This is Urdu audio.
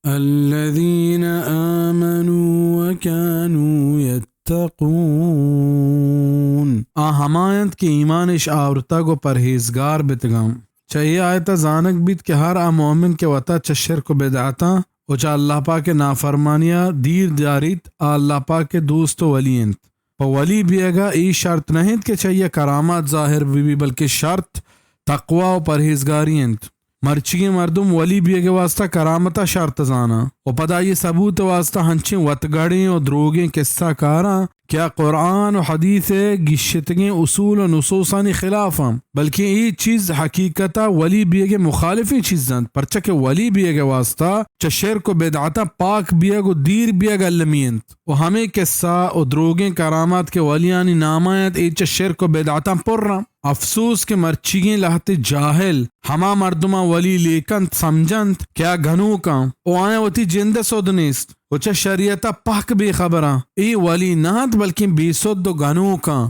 الذين آمنوا وكانوا يتقون ہمایت کے ایمانش آورتا کو پرہیزگار بتگام چاہیے آیتا زانک بیت کہ ہر مومن کے وطا چشر کو بدعتا و چا اللہ پاک کے نافرمانیہ دیر جاریت اللہ پاک کے دوست و ولینت ولی بھی اگا ای شرط نہیں کہ چاہیے کرامات ظاہر بھی بلکہ شرط تقوی و پرہیزگاری انت مرچی مردم ولی بھی اگے واسطہ کرامتا شرط زانا و پدا یہ ثبوت واسطہ ہنچیں وطگڑیں و دروگیں قصہ کاراں کیا قرآن و حدیث گشتگیں اصول و نصوصانی خلاف ہم بلکہ یہ چیز حقیقتا ولی بھی اگے مخالفی چیزاں پرچہ کہ ولی بھی اگے واسطہ چا شرک و بدعتا پاک بھی اگو دیر بھی اگا لمینت و ہمیں قصہ و دروگیں کرامات کے ولیانی نامایت ایچا شرک و بدعتا پر رہا افسوس کے مرچیگیں لہتے جاہل ہما مردمہ ولی لیکنت سمجھنت کیا گھنو کام او آنے وتی جند سودنیست وچا شریعتا پاک بے خبراں ای ولی نہت بلکہ بے سود و گھنو کام